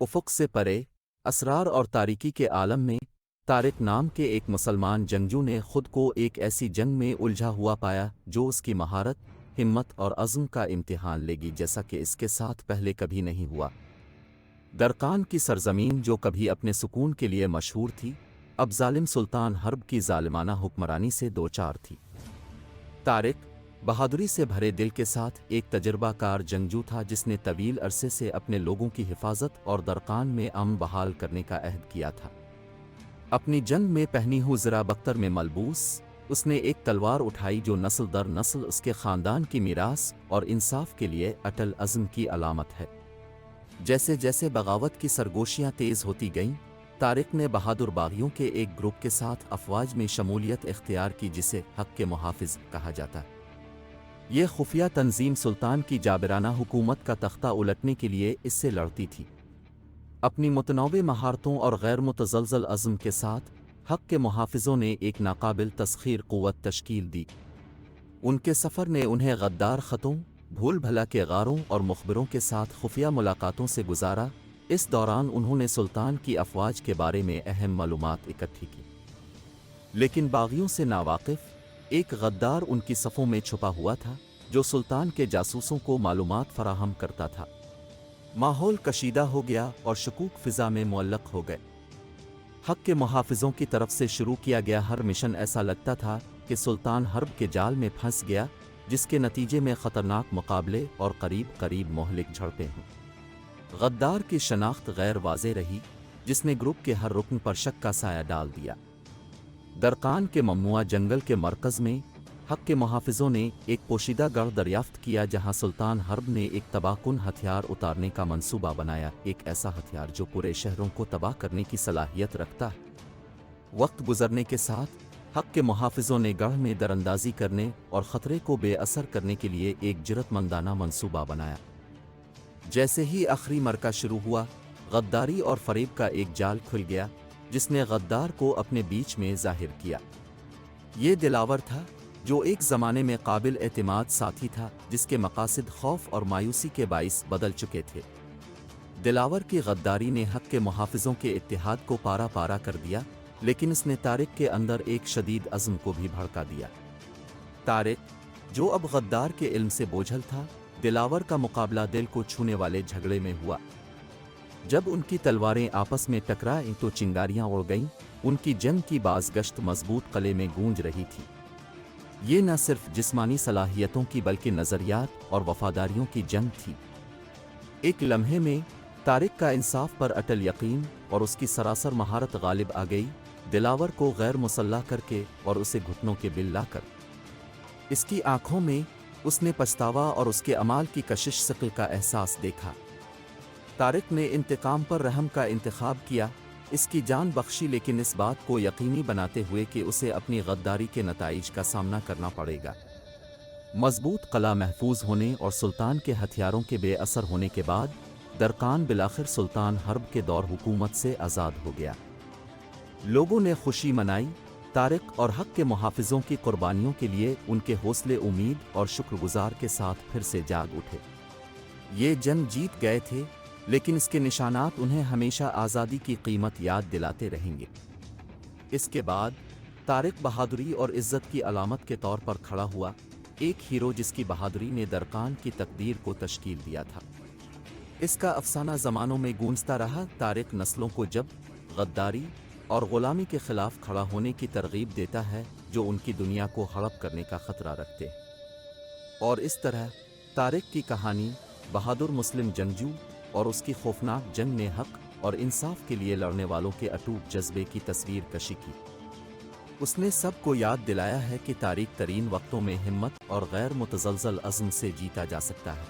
افق سے پرے اسرار اور تاریکی کے عالم میں طارق نام کے ایک مسلمان جنگجو نے خود کو ایک ایسی جنگ میں الجھا ہوا پایا جو اس کی مہارت، ہمت اور عزم کا امتحان لے گی جیسا کہ اس کے ساتھ پہلے کبھی نہیں ہوا۔ درقان کی سرزمین جو کبھی اپنے سکون کے لیے مشہور تھی، اب ظالم سلطان حرب کی ظالمانہ حکمرانی سے دوچار تھی۔ طارق بہادری سے بھرے دل کے ساتھ ایک تجربہ کار جنگجو تھا جس نے طویل عرصے سے اپنے لوگوں کی حفاظت اور درقان میں امن بحال کرنے کا عہد کیا تھا۔ اپنی جنگ میں پہنی ہوئی زرہ بختر میں ملبوس، اس نے ایک تلوار اٹھائی جو نسل در نسل اس کے خاندان کی میراث اور انصاف کے لیے اٹل عزم کی علامت ہے۔ جیسے جیسے بغاوت کی سرگوشیاں تیز ہوتی گئیں، طارق نے بہادر باغیوں کے ایک گروپ کے ساتھ افواج میں شمولیت اختیار کی جسے حق کے محافظ کہا جاتا ہے۔ یہ خفیہ تنظیم سلطان کی جابرانہ حکومت کا تختہ الٹنے کے لیے اس سے لڑتی تھی۔ اپنی متنوع مہارتوں اور غیر متزلزل عزم کے ساتھ حق کے محافظوں نے ایک ناقابل تسخیر قوت تشکیل دی۔ ان کے سفر نے انہیں غدار خطوں، بھول بھلا کے غاروں اور مخبروں کے ساتھ خفیہ ملاقاتوں سے گزارا۔ اس دوران انہوں نے سلطان کی افواج کے بارے میں اہم معلومات اکٹھی کی، لیکن باغیوں سے ناواقف ایک غدار ان کی صفوں میں چھپا ہوا تھا جو سلطان کے جاسوسوں کو معلومات فراہم کرتا تھا۔ ماحول کشیدہ ہو گیا اور شکوک فضا میں معلق ہو گئے۔ حق کے محافظوں کی طرف سے شروع کیا گیا ہر مشن ایسا لگتا تھا کہ سلطان حرب کے جال میں پھنس گیا، جس کے نتیجے میں خطرناک مقابلے اور قریب قریب مہلک جھڑپیں ہوں۔ غدار کی شناخت غیر واضح رہی، جس نے گروپ کے ہر رکن پر شک کا سایہ ڈال دیا۔ درقان کے ممنوعہ جنگل کے مرکز میں حق کے محافظوں نے ایک پوشیدہ گڑھ دریافت کیا جہاں سلطان حرب نے ایک تباہ کن ہتھیار اتارنے کا منصوبہ بنایا، ایک ایسا ہتھیار جو پورے شہروں کو تباہ کرنے کی صلاحیت رکھتا ہے۔ وقت گزرنے کے ساتھ حق کے محافظوں نے گڑھ میں دراندازی کرنے اور خطرے کو بے اثر کرنے کے لیے ایک جرات مندانہ منصوبہ بنایا۔ جیسے ہی آخری مرکہ شروع ہوا، غداری اور فریب کا ایک جال کھل گیا جس نے غدار کو اپنے بیچ میں ظاہر کیا۔ یہ دلاور تھا جو ایک زمانے میں قابل اعتماد ساتھی تھا، جس کے مقاصد خوف اور مایوسی کے باعث بدل چکے تھے۔ دلاور کی غداری نے حق کے محافظوں کے اتحاد کو پارا پارا کر دیا، لیکن اس نے طارق کے اندر ایک شدید عزم کو بھی بھڑکا دیا۔ طارق، جو اب غدار کے علم سے بوجھل تھا، دلاور کا مقابلہ دل کو چھونے والے جھگڑے میں ہوا۔ جب ان کی تلواریں آپس میں ٹکرائیں تو چنگاریاں اڑ گئیں، ان کی جنگ کی بازگشت مضبوط قلعے میں گونج رہی تھی۔ یہ نہ صرف جسمانی صلاحیتوں کی بلکہ نظریات اور وفاداریوں کی جنگ تھی۔ ایک لمحے میں طارق کا انصاف پر اٹل یقین اور اس کی سراسر مہارت غالب آ گئی، دلاور کو غیر مسلح کر کے اور اسے گھٹنوں کے بل لا کر۔ اس کی آنکھوں میں اس نے پچھتاوا اور اس کے اعمال کی کشش ثقل کا احساس دیکھا۔ طارق نے انتقام پر رحم کا انتخاب کیا، اس کی جان بخشی، لیکن اس بات کو یقینی بناتے ہوئے کہ اسے اپنی غداری کے نتائج کا سامنا کرنا پڑے گا۔ مضبوط قلعہ محفوظ ہونے اور سلطان کے ہتھیاروں کے بے اثر ہونے کے بعد درقان بالآخر سلطان حرب کے دور حکومت سے آزاد ہو گیا۔ لوگوں نے خوشی منائی، طارق اور حق کے محافظوں کی قربانیوں کے لیے ان کے حوصلے امید اور شکر گزار کے ساتھ پھر سے جاگ اٹھے۔ یہ جنگ جیت گئے تھے، لیکن اس کے نشانات انہیں ہمیشہ آزادی کی قیمت یاد دلاتے رہیں گے۔ اس کے بعد طارق بہادری اور عزت کی علامت کے طور پر کھڑا ہوا، ایک ہیرو جس کی بہادری نے درقان کی تقدیر کو تشکیل دیا تھا۔ اس کا افسانہ زمانوں میں گونجتا رہا۔ طارق نسلوں کو جب غداری اور غلامی کے خلاف کھڑا ہونے کی ترغیب دیتا ہے جو ان کی دنیا کو ہڑپ کرنے کا خطرہ رکھتے ہیں، اور اس طرح طارق کی کہانی، بہادر مسلم جنگجو اور اس کی خوفناک جنگ نے حق اور انصاف کے لیے لڑنے والوں کے اٹوٹ جذبے کی تصویر کشی کی۔ اس نے سب کو یاد دلایا ہے کہ تاریک ترین وقتوں میں ہمت اور غیر متزلزل عزم سے جیتا جا سکتا ہے۔